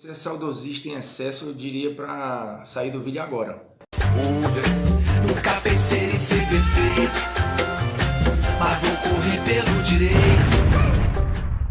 Se é saudosista em excesso, eu diria pra sair do vídeo agora. Nunca pensei em ser perfeito, mas vou correr pelo direito.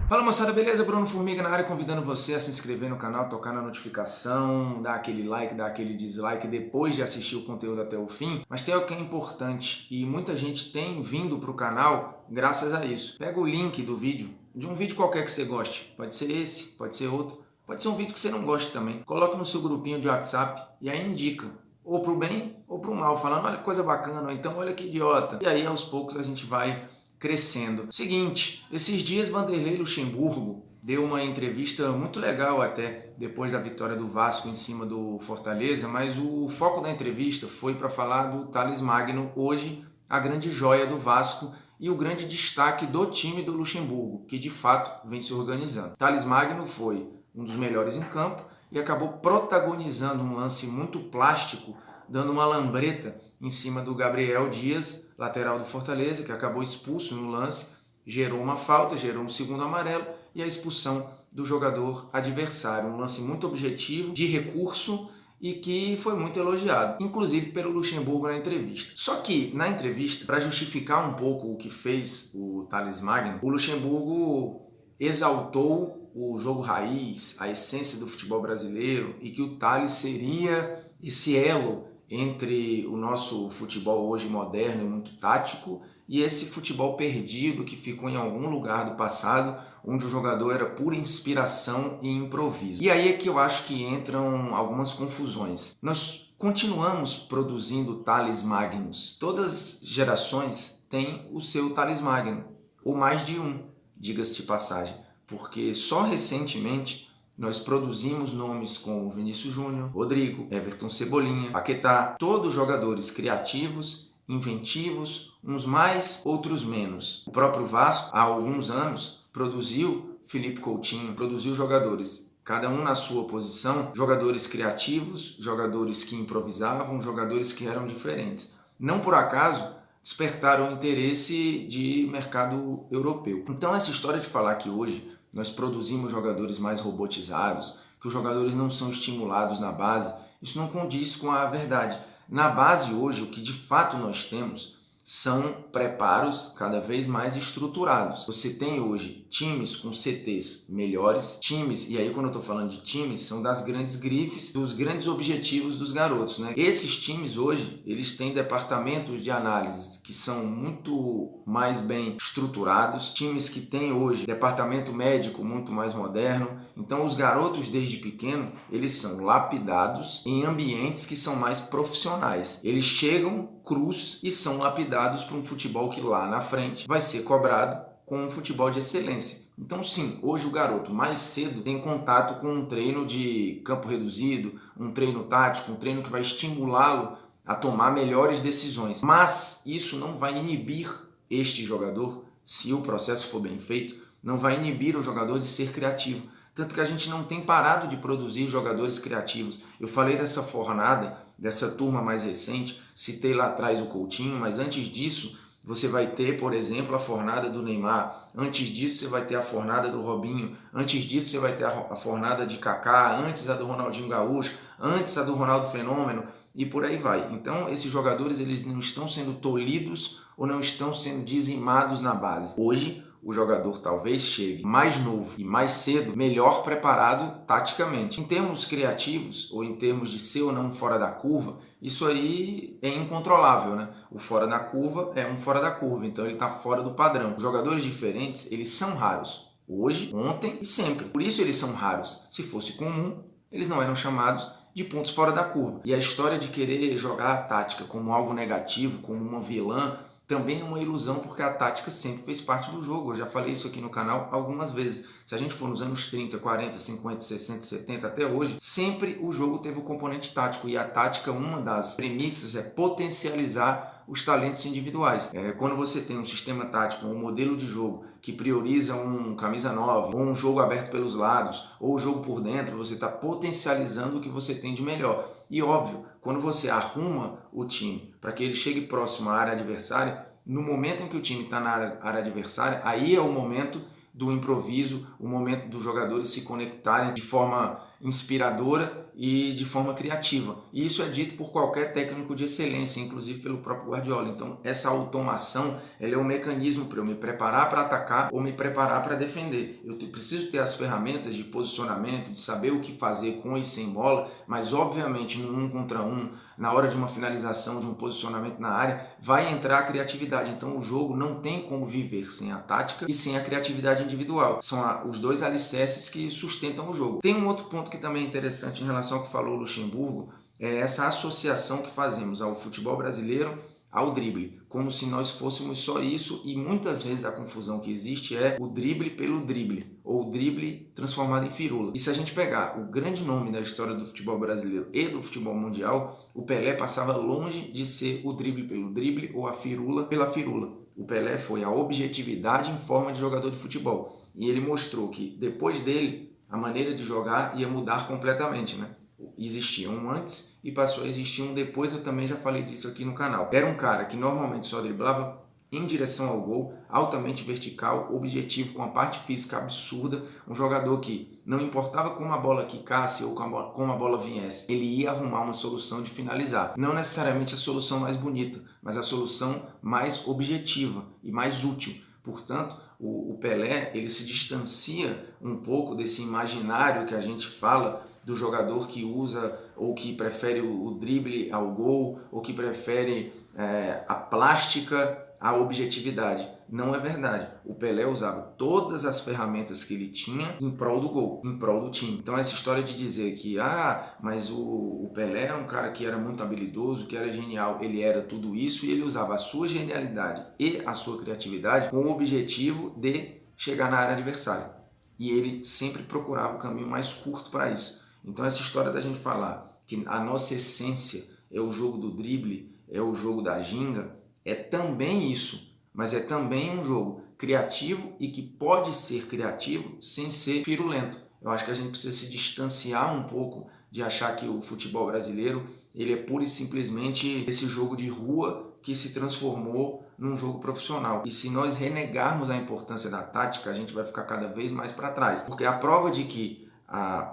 Fala moçada, beleza? Bruno Formiga na área, convidando você a se inscrever no canal, tocar na notificação, dar aquele like, dar aquele dislike depois de assistir o conteúdo até o fim. Mas tem algo que é importante e muita gente tem vindo para o canal graças a isso. Pega o link do vídeo, de um vídeo qualquer que você goste, pode ser esse, pode ser outro, pode ser um vídeo que você não goste também. Coloca no seu grupinho de WhatsApp e aí indica, ou pro bem ou pro mal, falando olha que coisa bacana, ou então olha que idiota. E aí aos poucos a gente vai crescendo. Seguinte, esses dias Vanderlei Luxemburgo deu uma entrevista muito legal até, depois da vitória do Vasco em cima do Fortaleza, mas o foco da entrevista foi para falar do Thales Magno, hoje a grande joia do Vasco e o grande destaque do time do Luxemburgo, que de fato vem se organizando. Thales Magno foi um dos melhores em campo e acabou protagonizando um lance muito plástico, dando uma lambreta em cima do Gabriel Dias, lateral do Fortaleza, que acabou expulso no lance, gerou uma falta, gerou um segundo amarelo e a expulsão do jogador adversário. Um lance muito objetivo, de recurso e que foi muito elogiado, inclusive pelo Luxemburgo na entrevista. Só que na entrevista, para justificar um pouco o que fez o Thales Magno, o Luxemburgo exaltou o jogo raiz, a essência do futebol brasileiro e que o Thales seria esse elo entre o nosso futebol hoje moderno e muito tático e esse futebol perdido que ficou em algum lugar do passado, onde o jogador era pura inspiração e improviso. E aí é que eu acho que entram algumas confusões. Nós continuamos produzindo Thales Magnus. Todas as gerações têm o seu Thales Magno, ou mais de um, diga-se de passagem, porque só recentemente nós produzimos nomes como Vinícius Júnior, Rodrigo, Everton Cebolinha, Paquetá, todos jogadores criativos, inventivos, uns mais, outros menos. O próprio Vasco, há alguns anos, produziu Felipe Coutinho, produziu jogadores, cada um na sua posição, jogadores criativos, jogadores que improvisavam, jogadores que eram diferentes. Não por acaso despertaram o interesse de mercado europeu. Então essa história de falar que hoje nós produzimos jogadores mais robotizados, que os jogadores não são estimulados na base, isso não condiz com a verdade. Na base hoje, o que de fato nós temos são preparos cada vez mais estruturados. Você tem hoje times com CTs melhores, times, e aí quando eu estou falando de times, são das grandes grifes, dos grandes objetivos dos garotos, né? Esses times hoje, eles têm departamentos de análise que são muito mais bem estruturados, times que têm hoje departamento médico muito mais moderno. Então os garotos desde pequeno, eles são lapidados em ambientes que são mais profissionais. Eles chegam crus e são lapidados para um futebol que lá na frente vai ser cobrado com um futebol de excelência. Então sim, hoje o garoto mais cedo tem contato com um treino de campo reduzido, um treino tático, um treino que vai estimulá-lo a tomar melhores decisões. Mas isso não vai inibir este jogador, se o processo for bem feito, não vai inibir o jogador de ser criativo. Tanto que a gente não tem parado de produzir jogadores criativos. Eu falei dessa fornada, dessa turma mais recente, citei lá atrás o Coutinho, mas antes disso você vai ter, por exemplo, a fornada do Neymar, antes disso você vai ter a fornada do Robinho, antes disso você vai ter a fornada de Kaká, antes a do Ronaldinho Gaúcho, antes a do Ronaldo Fenômeno e por aí vai. Então esses jogadores eles não estão sendo tolhidos ou não estão sendo dizimados na base. Hoje o jogador talvez chegue mais novo e mais cedo, melhor preparado taticamente. Em termos criativos, ou em termos de ser ou não fora da curva, isso aí é incontrolável, né? O fora da curva é um fora da curva, então ele está fora do padrão. Os jogadores diferentes, eles são raros. Hoje, ontem e sempre. Por isso eles são raros. Se fosse comum, eles não eram chamados de pontos fora da curva. E a história de querer jogar a tática como algo negativo, como uma vilã, também é uma ilusão, porque a tática sempre fez parte do jogo. Eu já falei isso aqui no canal algumas vezes. Se a gente for nos anos 30, 40, 50, 60, 70 até hoje, sempre o jogo teve o componente tático. E a tática, uma das premissas é potencializar os talentos individuais. Quando você tem um sistema tático, um modelo de jogo que prioriza um camisa 9, ou um jogo aberto pelos lados, ou o jogo por dentro, você está potencializando o que você tem de melhor. E óbvio, quando você arruma o time para que ele chegue próximo à área adversária, no momento em que o time está na área adversária, aí é o momento do improviso, o momento dos jogadores se conectarem de forma inspiradora e de forma criativa. E isso é dito por qualquer técnico de excelência, inclusive pelo próprio Guardiola. Então, essa automação, ela é um mecanismo para eu me preparar para atacar ou me preparar para defender. Eu preciso ter as ferramentas de posicionamento, de saber o que fazer com e sem bola, mas obviamente no 1 contra 1, na hora de uma finalização, de um posicionamento na área, vai entrar a criatividade. Então, o jogo não tem como viver sem a tática e sem a criatividade individual. São os dois alicerces que sustentam o jogo. Tem um outro ponto que também é interessante em relação ao que falou o Luxemburgo, é essa associação que fazemos ao futebol brasileiro ao drible, como se nós fôssemos só isso, e muitas vezes a confusão que existe é o drible pelo drible, ou o drible transformado em firula. E se a gente pegar o grande nome da história do futebol brasileiro e do futebol mundial, o Pelé passava longe de ser o drible pelo drible ou a firula pela firula. O Pelé foi a objetividade em forma de jogador de futebol, e ele mostrou que depois dele a maneira de jogar ia mudar completamente, né? Existia um antes e passou a existir um depois, eu também já falei disso aqui no canal. Era um cara que normalmente só driblava em direção ao gol, altamente vertical, objetivo, com a parte física absurda, um jogador que não importava como a bola quicasse ou como a bola viesse, ele ia arrumar uma solução de finalizar. Não necessariamente a solução mais bonita, mas a solução mais objetiva e mais útil. Portanto, o Pelé, ele se distancia um pouco desse imaginário que a gente fala do jogador que usa ou que prefere o drible ao gol ou que prefere a plástica à objetividade. Não é verdade. O Pelé usava todas as ferramentas que ele tinha em prol do gol, em prol do time. Então essa história de dizer que mas o Pelé era um cara que era muito habilidoso, que era genial, ele era tudo isso e ele usava a sua genialidade e a sua criatividade com o objetivo de chegar na área adversária. E ele sempre procurava o caminho mais curto para isso. Então essa história da gente falar que a nossa essência é o jogo do drible, é o jogo da ginga, é também isso, mas é também um jogo criativo e que pode ser criativo sem ser firulento. Eu acho que a gente precisa se distanciar um pouco de achar que o futebol brasileiro ele é pura e simplesmente esse jogo de rua que se transformou num jogo profissional. E se nós renegarmos a importância da tática, a gente vai ficar cada vez mais para trás. Porque a prova de que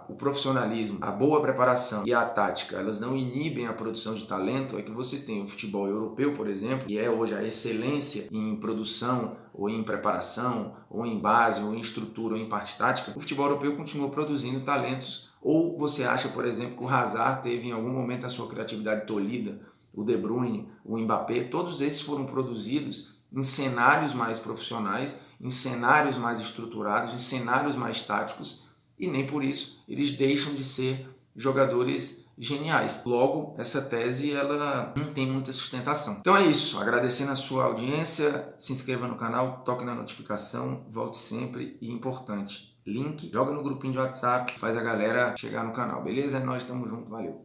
o profissionalismo, a boa preparação e a tática, elas não inibem a produção de talento, é que você tem o futebol europeu, por exemplo, que é hoje a excelência em produção, ou em preparação, ou em base, ou em estrutura, ou em parte tática. O futebol europeu continuou produzindo talentos. Ou você acha, por exemplo, que o Hazard teve em algum momento a sua criatividade tolhida, o De Bruyne, o Mbappé, todos esses foram produzidos em cenários mais profissionais, em cenários mais estruturados, em cenários mais táticos, e nem por isso eles deixam de ser jogadores geniais. Logo, essa tese ela não tem muita sustentação. Então é isso, agradecendo a sua audiência, se inscreva no canal, toque na notificação, volte sempre e importante, link, joga no grupinho de WhatsApp, faz a galera chegar no canal, beleza? Nós estamos juntos, valeu!